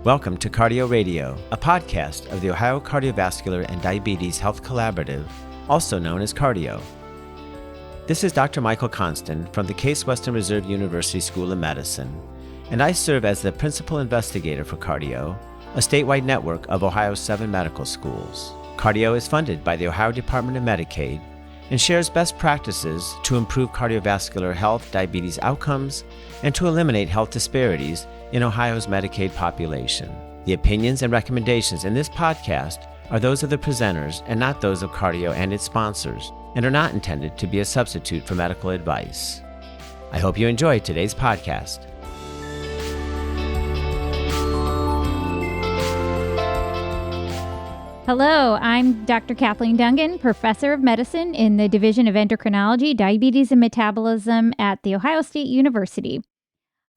Welcome to Cardio Radio, a podcast of the Ohio Cardiovascular and Diabetes Health Collaborative, also known as Cardio. This is Dr. Michael Constant from the Case Western Reserve University School of Medicine, and I serve as the principal investigator for Cardio, a statewide network of Ohio's 7 medical schools. Cardio is funded by the Ohio Department of Medicaid and shares best practices to improve cardiovascular health, diabetes outcomes, and to eliminate health disparities in Ohio's Medicaid population. The opinions and recommendations in this podcast are those of the presenters and not those of Cardio and its sponsors, and are not intended to be a substitute for medical advice. I hope you enjoyed today's podcast. Hello, I'm Dr. Kathleen Dungan, professor of medicine in the Division of Endocrinology, Diabetes, and Metabolism at The Ohio State University.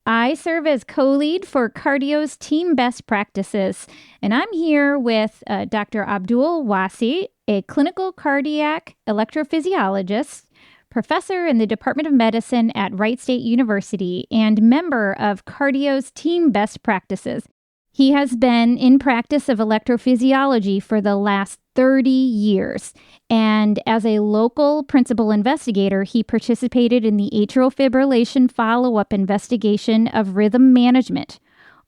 I serve as co-lead for Cardio's Team Best Practices, and I'm here with Dr. Abdul Wase, a clinical cardiac electrophysiologist, professor in the Department of Medicine at Wright State University, and member of Cardio's Team Best Practices. He has been in practice of electrophysiology for the last 30 years, and as a local principal investigator, he participated in the Atrial Fibrillation follow-up investigation of rhythm management,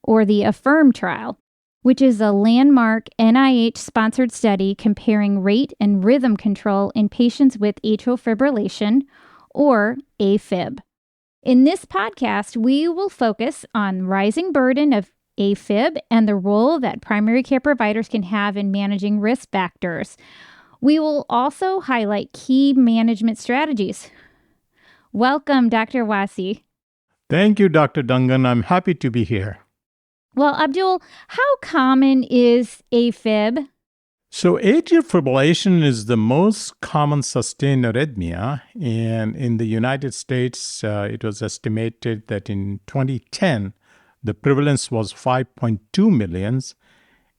or the AFFIRM trial, which is a landmark NIH-sponsored study comparing rate and rhythm control in patients with atrial fibrillation, or AFib. In this podcast, we will focus on rising burden of AFib and the role that primary care providers can have in managing risk factors. We will also highlight key management strategies. Welcome, Dr. Wase. Thank you, Dr. Dungan. I'm happy to be here. Well, Abdul, how common is AFib? So atrial fibrillation is the most common sustained arrhythmia, and in the United States, it was estimated that in 2010, the prevalence was 5.2 million,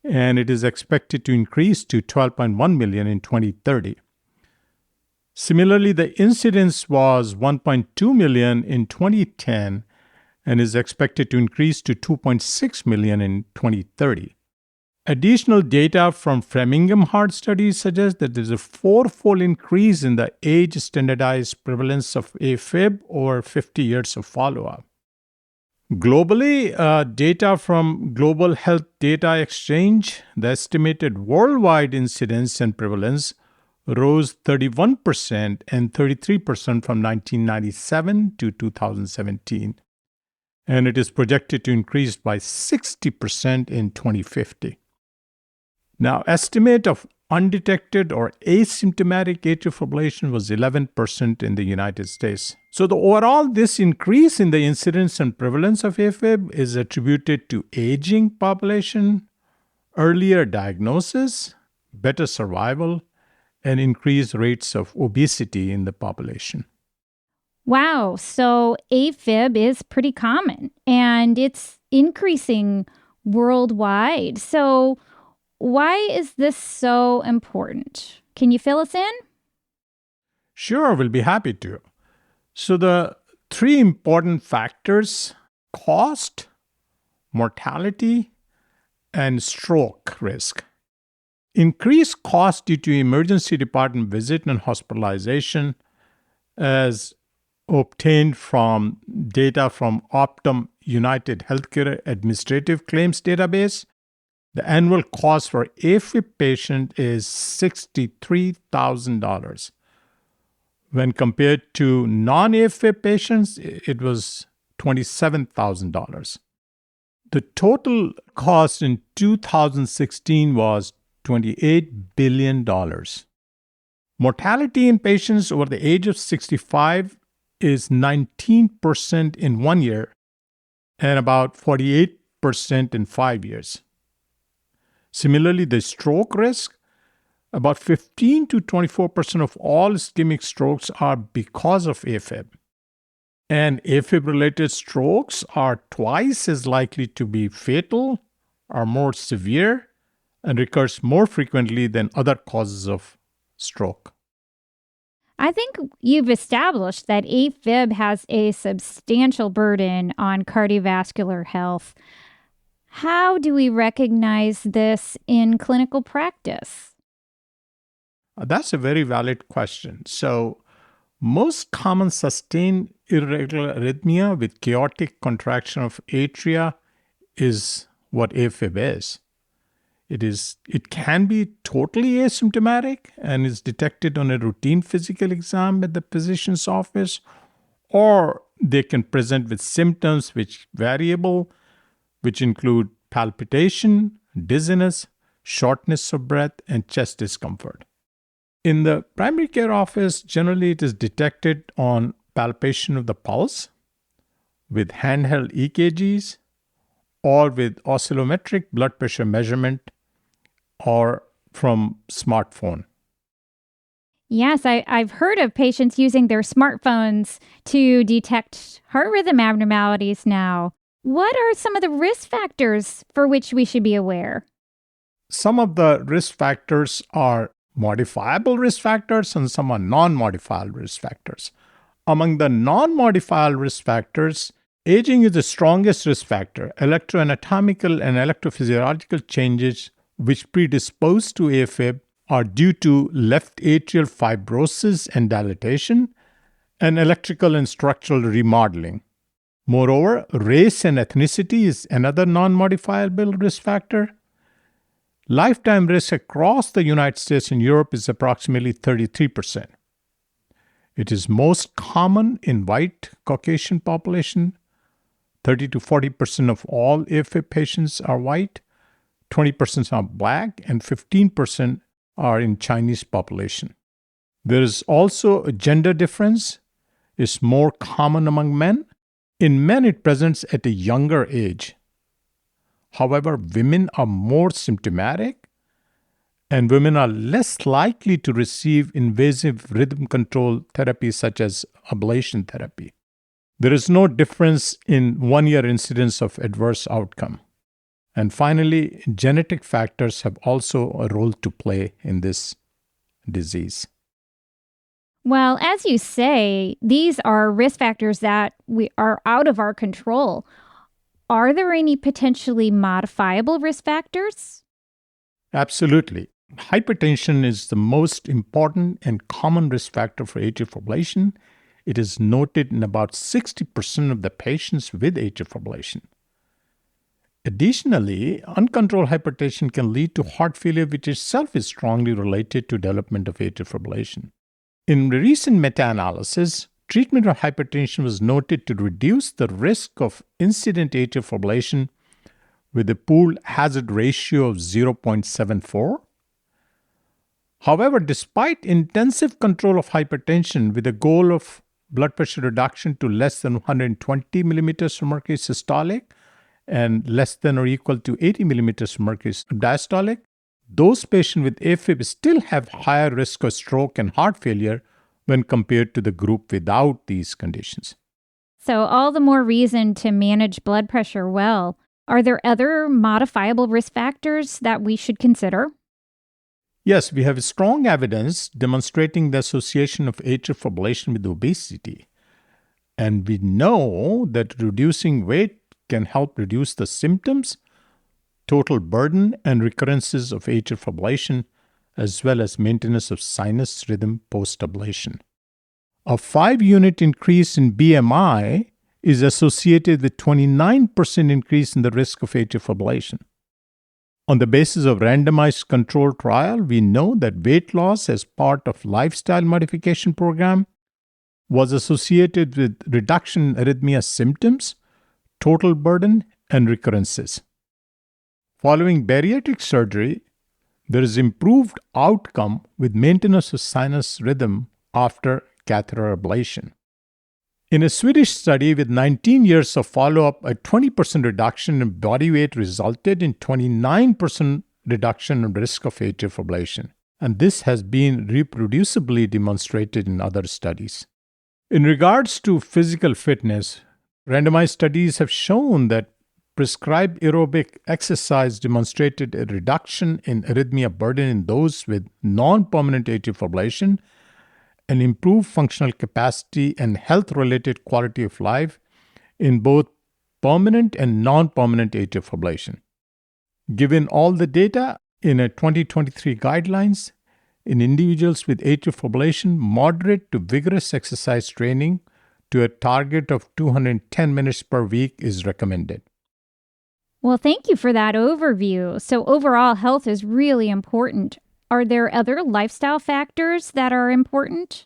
and it is expected to increase to 12.1 million in 2030. Similarly, the incidence was 1.2 million in 2010 and is expected to increase to 2.6 million in 2030. Additional data from Framingham Heart Study suggests that there's a 4-fold increase in the age-standardized prevalence of AFib over 50 years of follow-up. Globally, data from Global Health Data Exchange, the estimated worldwide incidence and prevalence rose 31% and 33% from 1997 to 2017, and it is projected to increase by 60% in 2050. Now, estimate of undetected or asymptomatic atrial fibrillation was 11% in the United States. So this increase in the incidence and prevalence of AFib is attributed to aging population, earlier diagnosis, better survival, and increased rates of obesity in the population. Wow, so AFib is pretty common, and it's increasing worldwide. So why is this so important? Can you fill us in? Sure, we'll be happy to. So the 3 important factors: cost, mortality, and stroke risk. Increased cost due to emergency department visit and hospitalization, as obtained from data from Optum United Healthcare Administrative Claims Database. The annual cost for AFib patient is $63,000. When compared to non-AFib patients, it was $27,000. The total cost in 2016 was $28 billion. Mortality in patients over the age of 65 is 19% in 1 year and about 48% in 5 years. Similarly, the stroke risk, about 15 to 24% of all ischemic strokes are because of AFib. And AFib-related strokes are twice as likely to be fatal, are more severe, and recurs more frequently than other causes of stroke. I think you've established that AFib has a substantial burden on cardiovascular health. How do we recognize this in clinical practice? That's a very valid question. So, most common sustained irregular arrhythmia with chaotic contraction of atria is what AFib is. It can be totally asymptomatic and is detected on a routine physical exam at the physician's office, or they can present with symptoms which variable, which include palpitation, dizziness, shortness of breath, and chest discomfort. In the primary care office, generally it is detected on palpation of the pulse with handheld EKGs or with oscillometric blood pressure measurement or from smartphone. Yes, I've heard of patients using their smartphones to detect heart rhythm abnormalities now. What are some of the risk factors for which we should be aware? Some of the risk factors are modifiable risk factors and some are non-modifiable risk factors. Among the non-modifiable risk factors, aging is the strongest risk factor. Electroanatomical and electrophysiological changes which predispose to AFib are due to left atrial fibrosis and dilatation and electrical and structural remodeling. Moreover, race and ethnicity is another non-modifiable risk factor. Lifetime risk across the United States and Europe is approximately 33%. It is most common in white Caucasian population. 30 to 40% of all AFib patients are white, 20% are black, and 15% are in Chinese population. There is also a gender difference. It's more common among men. In men, it presents at a younger age. However, women are more symptomatic and women are less likely to receive invasive rhythm control therapy such as ablation therapy. There is no difference in one-year incidence of adverse outcome. And finally, genetic factors have also a role to play in this disease. Well, as you say, these are risk factors that are out of our control. Are there any potentially modifiable risk factors? Absolutely. Hypertension is the most important and common risk factor for atrial fibrillation. It is noted in about 60% of the patients with atrial fibrillation. Additionally, uncontrolled hypertension can lead to heart failure, which itself is strongly related to development of atrial fibrillation. In recent meta-analysis, treatment of hypertension was noted to reduce the risk of incident atrial fibrillation with a pooled hazard ratio of 0.74. However, despite intensive control of hypertension with a goal of blood pressure reduction to less than 120 millimeters of mercury systolic and less than or equal to 80 millimeters of mercury diastolic, those patients with AFib still have higher risk of stroke and heart failure when compared to the group without these conditions. So all the more reason to manage blood pressure well. Are there other modifiable risk factors that we should consider? Yes, we have strong evidence demonstrating the association of atrial fibrillation with obesity. And we know that reducing weight can help reduce the symptoms, total burden, and recurrences of atrial fibrillation, as well as maintenance of sinus rhythm post-ablation. A 5-unit increase in BMI is associated with 29% increase in the risk of atrial fibrillation. On the basis of randomized controlled trial, we know that weight loss as part of lifestyle modification program was associated with reduction in arrhythmia symptoms, total burden, and recurrences. Following bariatric surgery, there is improved outcome with maintenance of sinus rhythm after catheter ablation. In a Swedish study with 19 years of follow-up, a 20% reduction in body weight resulted in 29% reduction in risk of atrial fibrillation. And this has been reproducibly demonstrated in other studies. In regards to physical fitness, randomized studies have shown that prescribed aerobic exercise demonstrated a reduction in arrhythmia burden in those with non-permanent atrial fibrillation and improved functional capacity and health-related quality of life in both permanent and non-permanent atrial fibrillation. Given all the data in a 2023 guidelines, in individuals with atrial fibrillation, moderate to vigorous exercise training to a target of 210 minutes per week is recommended. Well, thank you for that overview. So overall health is really important. Are there other lifestyle factors that are important?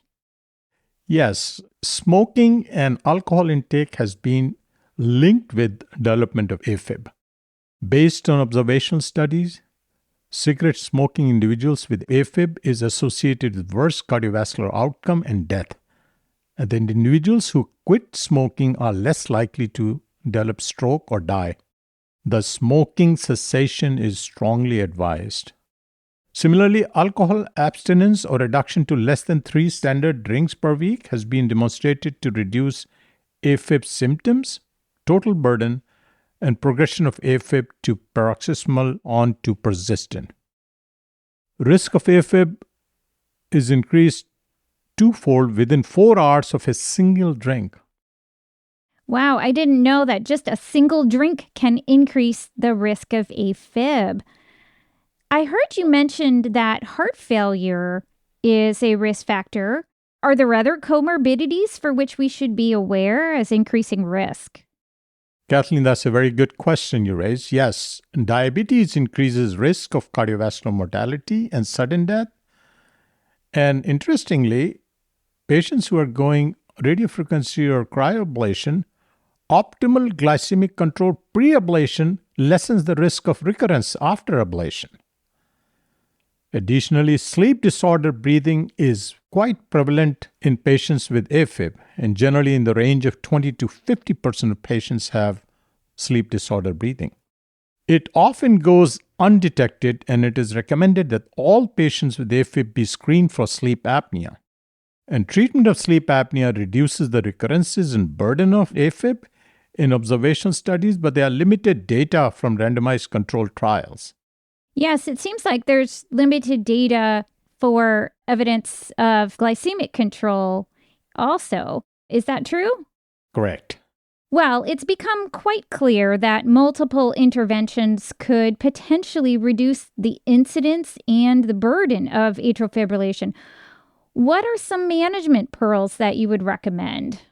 Yes, smoking and alcohol intake has been linked with development of AFib. Based on observational studies, cigarette smoking individuals with AFib is associated with worse cardiovascular outcome and death. And then individuals who quit smoking are less likely to develop stroke or die. The smoking cessation is strongly advised. Similarly, alcohol abstinence or reduction to less than 3 standard drinks per week has been demonstrated to reduce AFib symptoms, total burden, and progression of AFib to paroxysmal on to persistent. Risk of AFib is increased twofold within 4 hours of a single drink. Wow, I didn't know that just a single drink can increase the risk of AFib. I heard you mentioned that heart failure is a risk factor. Are there other comorbidities for which we should be aware as increasing risk? Kathleen, that's a very good question you raised. Yes, diabetes increases risk of cardiovascular mortality and sudden death. And interestingly, patients who are going radiofrequency or cryoablation, optimal glycemic control pre-ablation lessens the risk of recurrence after ablation. Additionally, sleep disorder breathing is quite prevalent in patients with AFib, and generally in the range of 20 to 50% of patients have sleep disorder breathing. It often goes undetected, and it is recommended that all patients with AFib be screened for sleep apnea. And treatment of sleep apnea reduces the recurrences and burden of AFib in observational studies, but there are limited data from randomized controlled trials. Yes, it seems like there's limited data for evidence of glycemic control also. Is that true? Correct. Well, it's become quite clear that multiple interventions could potentially reduce the incidence and the burden of atrial fibrillation. What are some management pearls that you would recommend?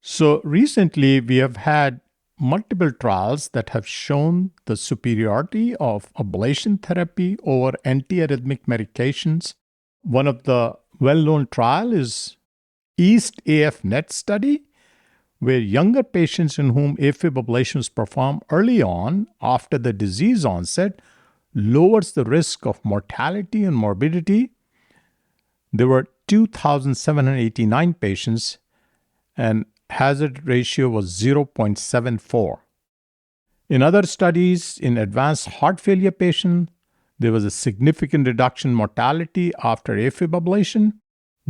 So recently, we have had multiple trials that have shown the superiority of ablation therapy over antiarrhythmic medications. One of the well-known trial is EAST-AF-NET study, where younger patients in whom AFib ablation was performed early on after the disease onset lowers the risk of mortality and morbidity. There were 2,789 patients, and hazard ratio was 0.74. In other studies, in advanced heart failure patients, there was a significant reduction in mortality after AFib ablation.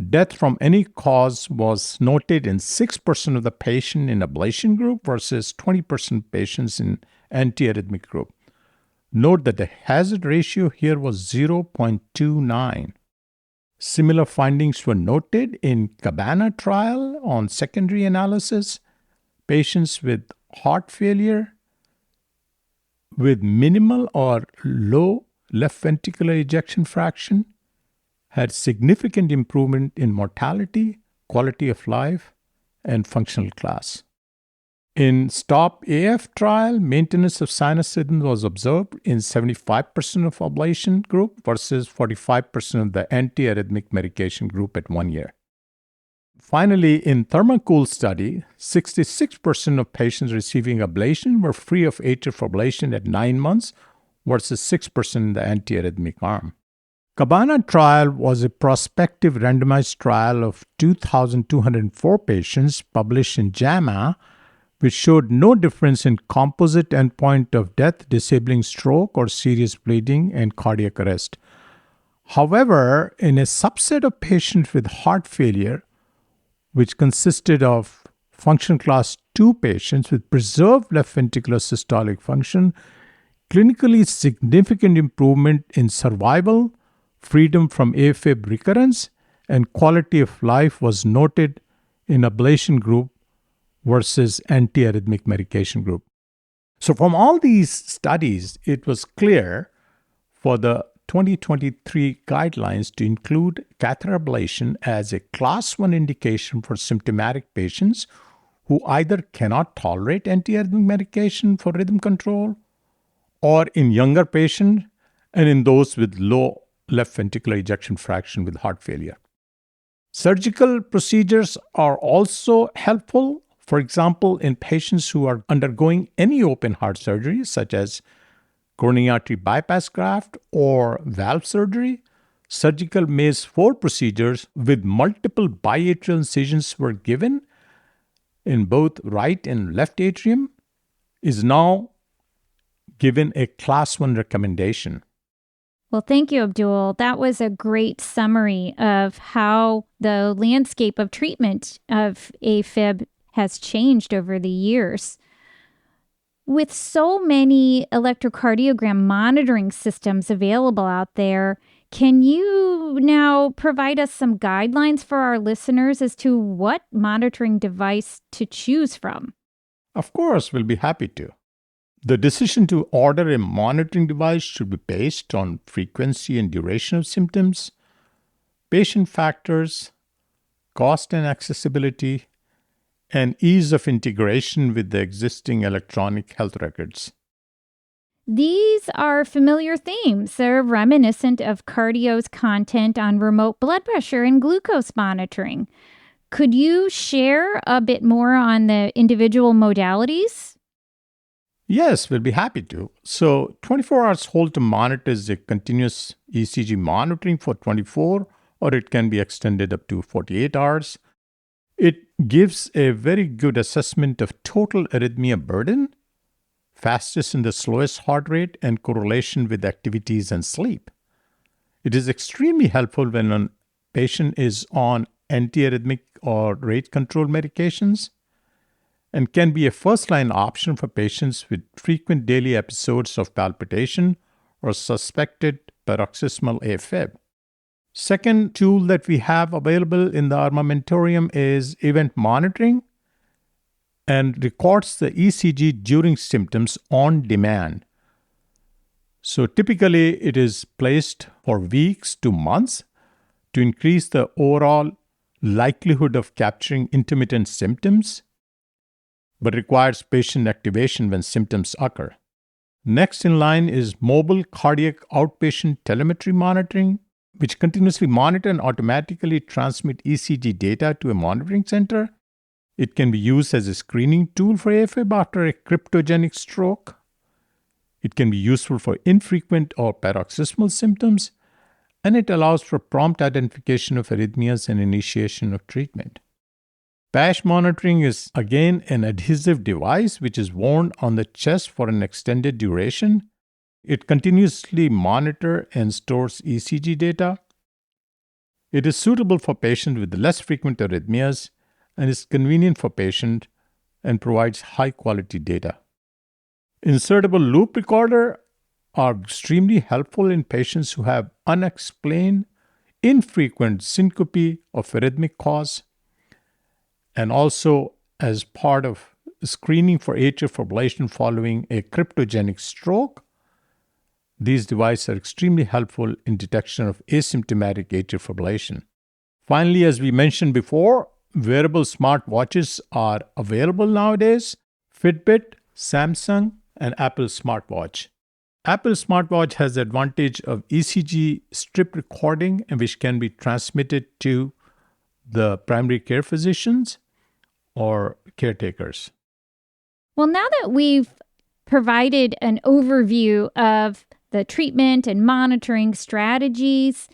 Death from any cause was noted in 6% of the patient in ablation group versus 20% patients in antiarrhythmic group. Note that the hazard ratio here was 0.29. Similar findings were noted in Cabana trial on secondary analysis. Patients with heart failure with minimal or low left ventricular ejection fraction had significant improvement in mortality, quality of life, and functional class. In STOP-AF trial, maintenance of sinus rhythm was observed in 75% of ablation group versus 45% of the antiarrhythmic medication group at 1 year. Finally, in ThermoCool study, 66% of patients receiving ablation were free of atrial fibrillation at 9 months versus 6% in the antiarrhythmic arm. Cabana trial was a prospective randomized trial of 2,204 patients published in JAMA, which showed no difference in composite endpoint of death, disabling stroke, or serious bleeding and cardiac arrest. However, in a subset of patients with heart failure, which consisted of function class 2 patients with preserved left ventricular systolic function, clinically significant improvement in survival, freedom from AFib recurrence, and quality of life was noted in ablation group versus antiarrhythmic medication group. So from all these studies, it was clear for the 2023 guidelines to include catheter ablation as a class 1 indication for symptomatic patients who either cannot tolerate antiarrhythmic medication for rhythm control, or in younger patients and in those with low left ventricular ejection fraction with heart failure. Surgical procedures are also helpful. For example, in patients who are undergoing any open heart surgery, such as coronary artery bypass graft or valve surgery, surgical Maze 4 procedures with multiple biatrial incisions were given in both right and left atrium is now given a class 1 recommendation. Well, thank you, Abdul. That was a great summary of how the landscape of treatment of AFib has changed over the years. With so many electrocardiogram monitoring systems available out there, can you now provide us some guidelines for our listeners as to what monitoring device to choose from? Of course, we'll be happy to. The decision to order a monitoring device should be based on frequency and duration of symptoms, patient factors, cost and accessibility, and ease of integration with the existing electronic health records. These are familiar themes. They're reminiscent of Cardi-OH's content on remote blood pressure and glucose monitoring. Could you share a bit more on the individual modalities? Yes, we'll be happy to. So 24 hours Holter monitors a continuous ECG monitoring for 24, or it can be extended up to 48 hours. It gives a very good assessment of total arrhythmia burden, fastest and the slowest heart rate, and correlation with activities and sleep. It is extremely helpful when a patient is on antiarrhythmic or rate control medications, and can be a first-line option for patients with frequent daily episodes of palpitation or suspected paroxysmal AFib. Second tool that we have available in the armamentarium is event monitoring, and records the ECG during symptoms on demand. So typically it is placed for weeks to months to increase the overall likelihood of capturing intermittent symptoms, but requires patient activation when symptoms occur. Next in line is mobile cardiac outpatient telemetry monitoring, which continuously monitor and automatically transmit ECG data to a monitoring center. It can be used as a screening tool for AFib after a cryptogenic stroke. It can be useful for infrequent or paroxysmal symptoms, and it allows for prompt identification of arrhythmias and initiation of treatment. Patch monitoring is again an adhesive device which is worn on the chest for an extended duration. It continuously monitors and stores ECG data. It is suitable for patients with less frequent arrhythmias and is convenient for patients and provides high-quality data. Insertable loop recorder are extremely helpful in patients who have unexplained, infrequent syncope of arrhythmic cause, and also as part of screening for atrial fibrillation following a cryptogenic stroke. These devices are extremely helpful in detection of asymptomatic atrial fibrillation. Finally, as we mentioned before, wearable smartwatches are available nowadays: Fitbit, Samsung, and Apple smartwatch. Apple smartwatch has the advantage of ECG strip recording, which can be transmitted to the primary care physicians or caretakers. Well, now that we've provided an overview of the treatment and monitoring strategies,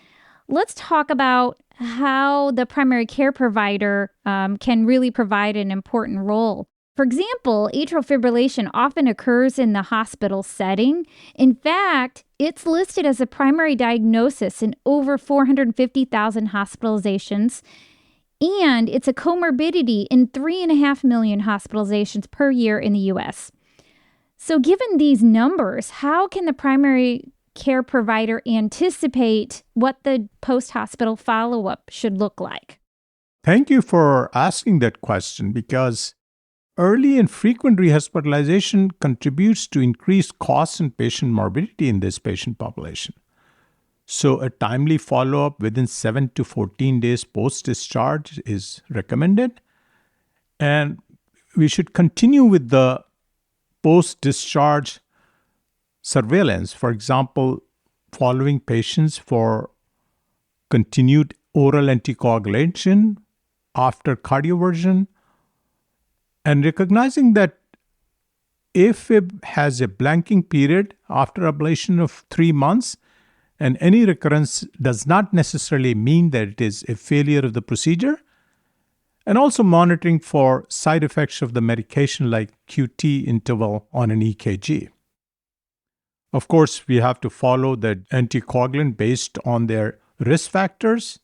let's talk about how the primary care provider can really provide an important role. For example, atrial fibrillation often occurs in the hospital setting. In fact, it's listed as a primary diagnosis in over 450,000 hospitalizations, and it's a comorbidity in 3.5 million hospitalizations per year in the U.S. So given these numbers, how can the primary care provider anticipate what the post-hospital follow-up should look like? Thank you for asking that question, because early and frequent rehospitalization contributes to increased costs and patient morbidity in this patient population. So a timely follow-up within 7 to 14 days post-discharge is recommended. And we should continue with the post-discharge surveillance. For example, following patients for continued oral anticoagulation after cardioversion, and recognizing that AFib has a blanking period after ablation of 3 months, and any recurrence does not necessarily mean that it is a failure of the procedure, and also monitoring for side effects of the medication like QT interval on an EKG. Of course, we have to follow the anticoagulant based on their risk factors.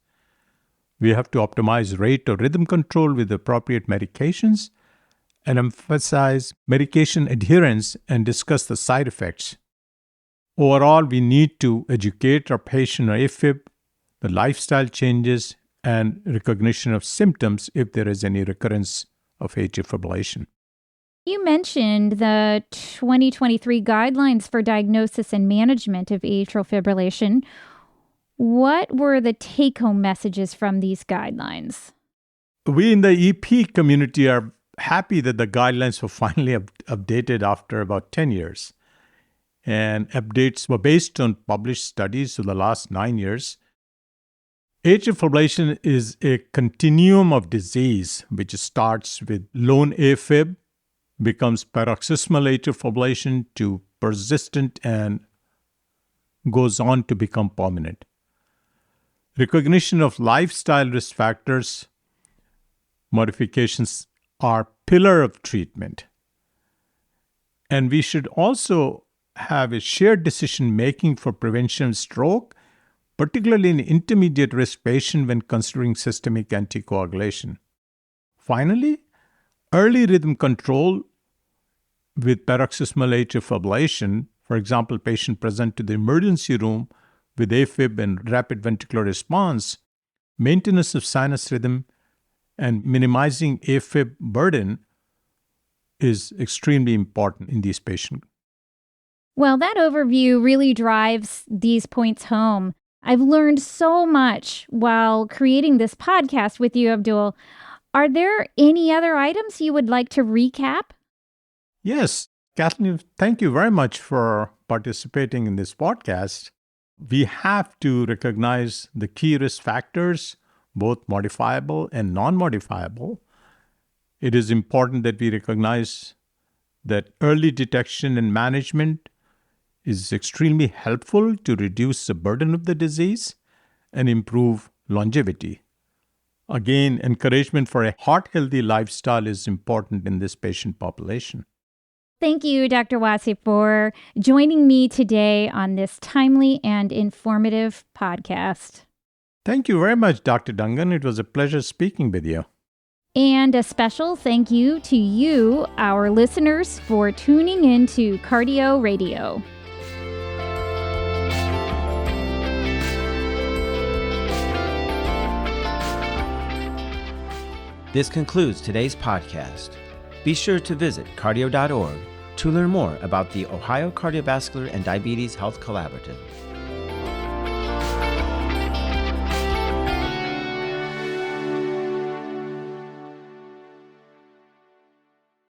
We have to optimize rate or rhythm control with appropriate medications and emphasize medication adherence and discuss the side effects. Overall, we need to educate our patient on AFib, the lifestyle changes, and recognition of symptoms if there is any recurrence of atrial fibrillation. You mentioned the 2023 guidelines for diagnosis and management of atrial fibrillation. What were the take-home messages from these guidelines? We in the EP community are happy that the guidelines were finally updated after about 10 years. And updates were based on published studies of the last 9 years. Atrial fibrillation is a continuum of disease which starts with lone AFib, becomes paroxysmal atrial fibrillation to persistent and goes on to become permanent. Recognition of lifestyle risk factors modifications are pillar of treatment. And we should also have a shared decision making for prevention of stroke, particularly in intermediate risk patient when considering systemic anticoagulation. Finally, early rhythm control with paroxysmal atrial fibrillation, for example, patient present to the emergency room with AFib and rapid ventricular response, maintenance of sinus rhythm, and minimizing AFib burden is extremely important in these patients. Well, that overview really drives these points home. I've learned so much while creating this podcast with you, Abdul. Are there any other items you would like to recap? Yes, Kathleen, thank you very much for participating in this podcast. We have to recognize the key risk factors, both modifiable and non-modifiable. It is important that we recognize that early detection and management is extremely helpful to reduce the burden of the disease and improve longevity. Again, encouragement for a heart-healthy lifestyle is important in this patient population. Thank you, Dr. Wase, for joining me today on this timely and informative podcast. Thank you very much, Dr. Dungan. It was a pleasure speaking with you. And a special thank you to you, our listeners, for tuning in to Cardio Radio. This concludes today's podcast. Be sure to visit cardio.org to learn more about the Ohio Cardiovascular and Diabetes Health Collaborative.